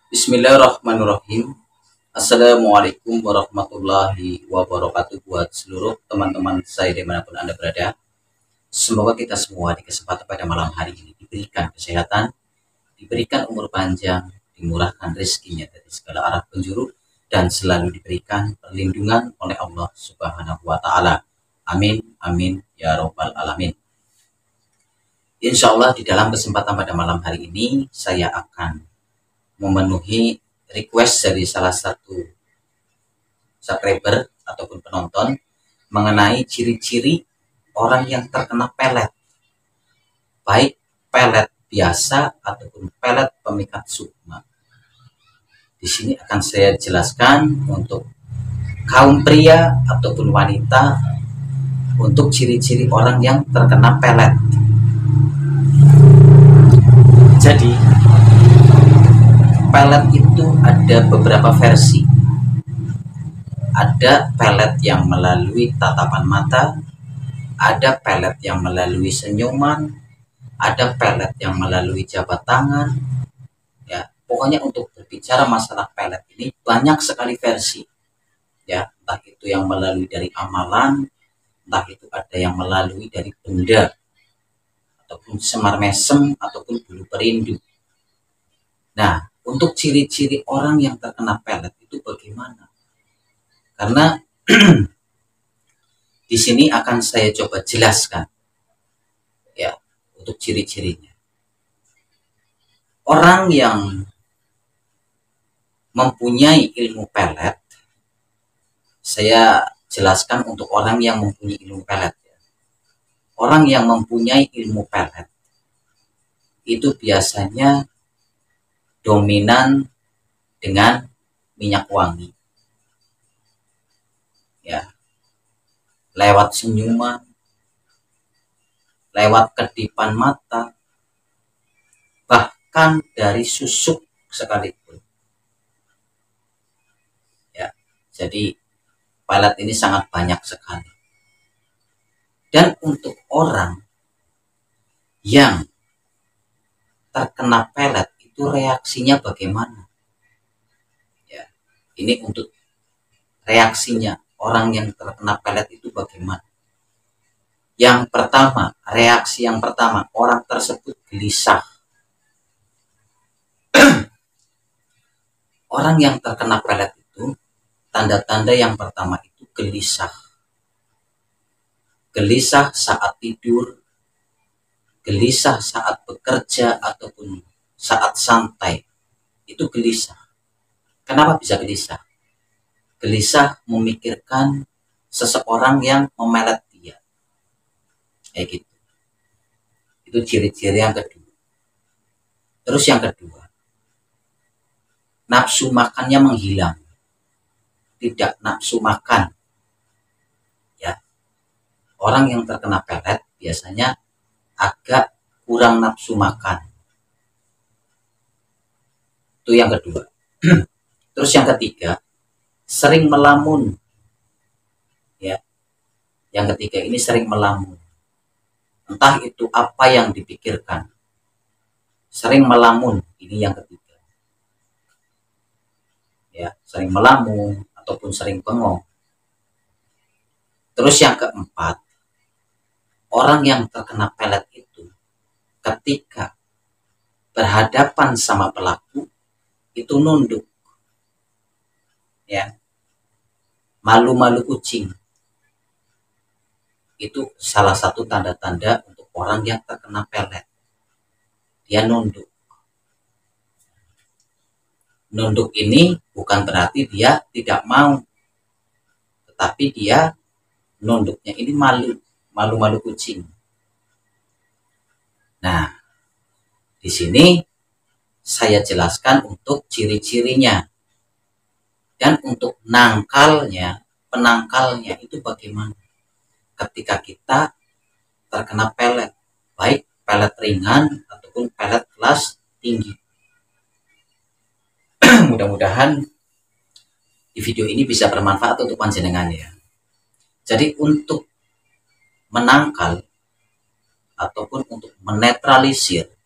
Bismillahirrahmanirrahim. Assalamualaikum warahmatullahi wabarakatuh buat seluruh teman-teman saya dimanapun Anda berada. Semoga kita semua di kesempatan pada malam hari ini diberikan kesehatan, diberikan umur panjang, dimurahkan rezekinya dari segala arah penjuru, dan selalu diberikan perlindungan oleh Allah Subhanahu wa Ta'ala. Amin, amin, ya Robbal 'Alamin. Insya Allah di dalam kesempatan pada malam hari ini saya akan memenuhi request dari salah satu subscriber ataupun penonton mengenai ciri-ciri orang yang terkena pelet, baik pelet biasa ataupun pelet pemikat sukma. Di sini akan saya jelaskan untuk kaum pria ataupun wanita untuk ciri-ciri orang yang terkena pelet. Jadi pelet itu ada beberapa versi. Ada pelet yang melalui tatapan mata, ada pelet yang melalui senyuman, ada pelet yang melalui jabat tangan. Ya, pokoknya untuk berbicara masalah pelet ini banyak sekali versi. Ya, entah itu yang melalui dari amalan, entah itu ada yang melalui dari benda, ataupun semar mesem, ataupun bulu perindu. Nah, untuk ciri-ciri orang yang terkena pelet itu bagaimana? Karena di sini akan saya coba jelaskan ya untuk ciri-cirinya. Orang yang mempunyai ilmu pelet, saya jelaskan untuk orang yang mempunyai ilmu pelet. Orang yang mempunyai ilmu pelet itu biasanya dominan dengan minyak wangi. Ya, lewat senyuman, lewat kedipan mata, bahkan dari susuk sekalipun. Ya, jadi pelet ini sangat banyak sekali. Dan untuk orang yang terkena pelet itu reaksinya bagaimana? Ya, ini untuk reaksinya orang yang terkena pelet itu bagaimana? Yang pertama, reaksi yang pertama, orang tersebut gelisah. Orang yang terkena pelet itu, tanda-tanda yang pertama itu gelisah. Gelisah saat tidur, gelisah saat bekerja, ataupun saat santai. Itu gelisah. Kenapa bisa gelisah? Gelisah memikirkan seseorang yang memelet dia. Kayak gitu. Itu ciri-ciri yang kedua. Terus yang kedua, nafsu makannya menghilang. Tidak nafsu makan. Ya. Orang yang terkena pelet biasanya agak kurang nafsu makan. Itu yang kedua. Terus yang ketiga, sering melamun. Ya. Yang ketiga ini sering melamun. Entah itu apa yang dipikirkan. Sering melamun, ini yang ketiga. Ya, sering melamun ataupun sering bengong. Terus yang keempat, orang yang terkena pelet itu ketika berhadapan sama pelaku itu nunduk. Ya. Malu-malu kucing. Itu salah satu tanda-tanda untuk orang yang terkena pelet. Dia nunduk. Nunduk ini bukan berarti dia tidak mau, tetapi dia nunduknya ini malu-malu kucing. Nah, di sini saya jelaskan untuk ciri-cirinya. Dan untuk penangkalnya itu bagaimana? Ketika kita terkena pelet, baik pelet ringan ataupun pelet kelas tinggi. Mudah-mudahan di video ini bisa bermanfaat untuk panjenengan ya. Jadi untuk menangkal ataupun untuk menetralisir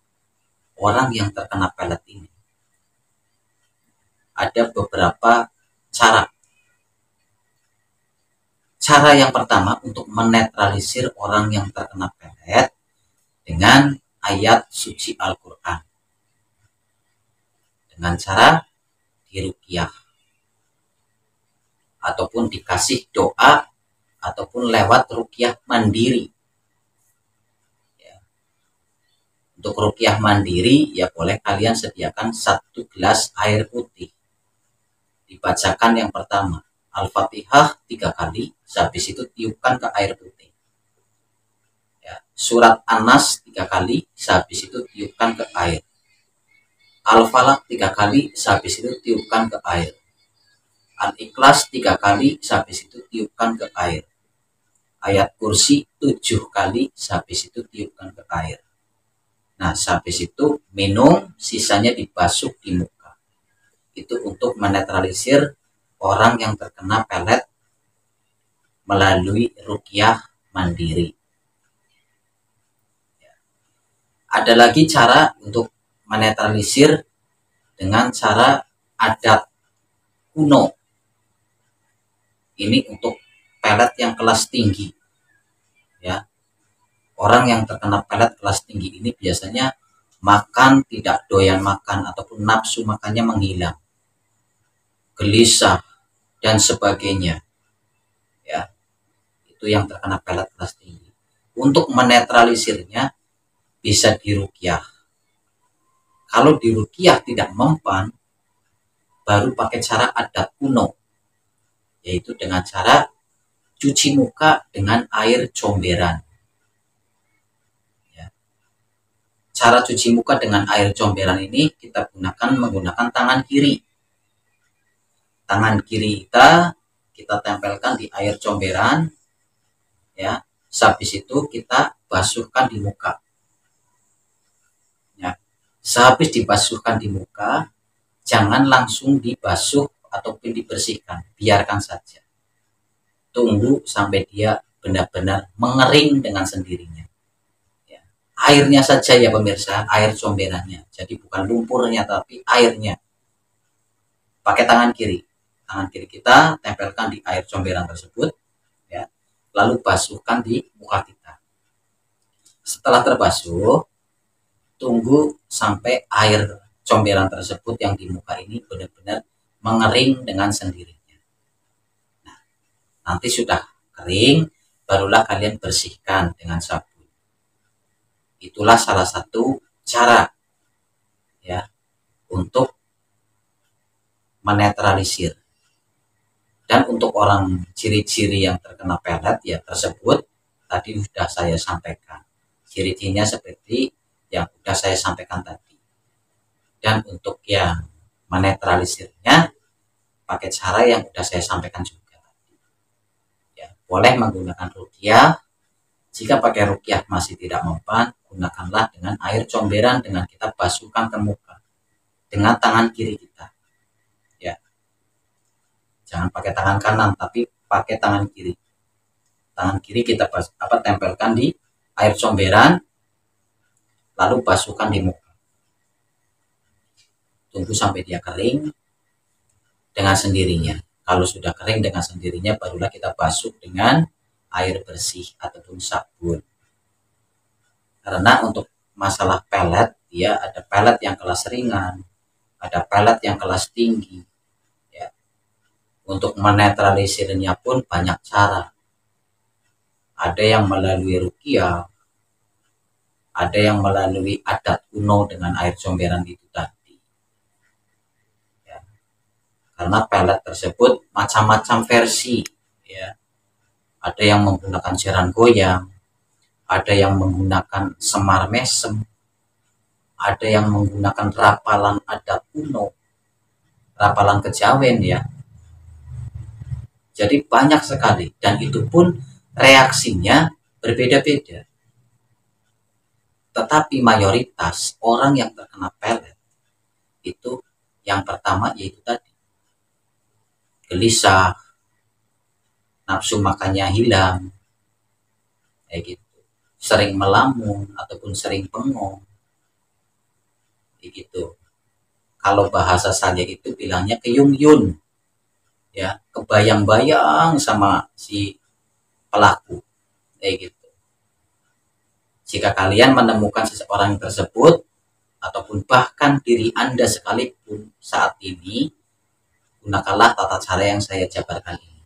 orang yang terkena pelet ini, ada beberapa cara. Cara yang pertama untuk menetralisir orang yang terkena pelet dengan ayat suci Al-Quran, dengan cara diruqyah ataupun dikasih doa ataupun lewat ruqyah mandiri. Untuk ruqyah mandiri ya boleh kalian sediakan 1 gelas air putih, dibacakan yang pertama Al-Fatihah 3 kali, habis itu tiupkan ke air putih ya. Surat An-Nas 3 kali, habis itu tiupkan ke air. Al-Falaq 3 kali, habis itu tiupkan ke air. Al-Ikhlas 3 kali, habis itu tiupkan ke air. Ayat kursi 7 kali, habis itu tiupkan ke air. Nah, habis itu minum, sisanya dibasuh di muka. Itu untuk menetralisir orang yang terkena pelet melalui ruqyah mandiri. Ada lagi cara untuk menetralisir dengan cara adat kuno. Ini untuk pelet yang kelas tinggi ya. Orang yang terkena pelet kelas tinggi ini biasanya makan tidak doyan makan ataupun nafsu makannya menghilang, gelisah dan sebagainya ya. Itu yang terkena pelet kelas tinggi. Untuk menetralisirnya bisa diruqyah. Kalau diruqyah tidak mempan, baru pakai cara adat kuno, yaitu dengan cara cuci muka dengan air comberan. Cara cuci muka dengan air comberan ini kita menggunakan tangan kiri. Tangan kiri kita tempelkan di air comberan ya. Habis itu kita basuhkan di muka. Ya. Sehabis dibasuhkan di muka, jangan langsung dibasuh ataupun dibersihkan, biarkan saja. Tunggu sampai dia benar-benar mengering dengan sendirinya. Airnya saja ya pemirsa, air comberannya. Jadi bukan lumpurnya tapi airnya. Pakai tangan kiri. Tangan kiri kita tempelkan di air comberan tersebut ya. Lalu basuhkan di muka kita. Setelah terbasuh, tunggu sampai air comberan tersebut yang di muka ini benar-benar mengering dengan sendirinya. Nah, nanti sudah kering, barulah kalian bersihkan dengan sabun. Itulah salah satu cara ya untuk menetralisir. Dan untuk orang ciri-ciri yang terkena pelet ya tersebut tadi sudah saya sampaikan. Ciri-cirinya seperti yang sudah saya sampaikan tadi. Dan untuk yang menetralisirnya pakai cara yang sudah saya sampaikan juga. Ya, boleh menggunakan ruqyah. Jika pakai ruqyah masih tidak mempan, gunakanlah dengan air comberan dengan kita basuhkan ke muka dengan tangan kiri kita. Ya. Jangan pakai tangan kanan tapi pakai tangan kiri. Tangan kiri kita tempelkan di air comberan lalu basuhkan di muka. Tunggu sampai dia kering dengan sendirinya. Kalau sudah kering dengan sendirinya barulah kita basuh dengan air bersih ataupun sabun. Karena untuk masalah pelet, dia ada pelet yang kelas ringan, ada pelet yang kelas tinggi. Ya. Untuk menetralisirnya pun banyak cara. Ada yang melalui ruqyah, ada yang melalui adat kuno dengan air comberan itu tadi. Ya. Karena pelet tersebut macam-macam versi. Ya. Ada yang menggunakan cairan goyang, ada yang menggunakan semar mesem, ada yang menggunakan rapalan adat kuno, rapalan kejawen ya. Jadi banyak sekali dan itu pun reaksinya berbeda-beda. Tetapi mayoritas orang yang terkena pelet itu yang pertama yaitu tadi gelisah, nafsu makannya hilang, kayak gitu. Sering melamun ataupun sering bengong gitu. Kalau bahasa saya itu bilangnya keyung-yun, ya, kebayang-bayang sama si pelaku, kayak gitu. Jika kalian menemukan seseorang tersebut, ataupun bahkan diri Anda sekalipun saat ini, gunakanlah tata cara yang saya jabarkan ini.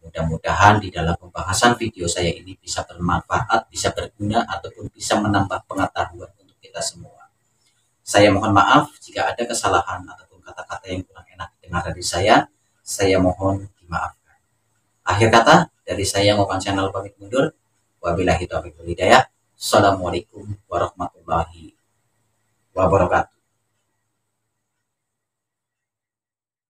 Mudah-mudahan di dalam pembahasan video saya ini bisa bermanfaat, bisa berguna, ataupun bisa menambah pengetahuan untuk kita semua. Saya mohon maaf jika ada kesalahan ataupun kata-kata yang kurang enak dengar dari saya mohon dimaafkan. Akhir kata, dari saya Ngokan Channel pamit mundur. Wabillahi taufiq wal hidayah. Assalamualaikum warahmatullahi wabarakatuh.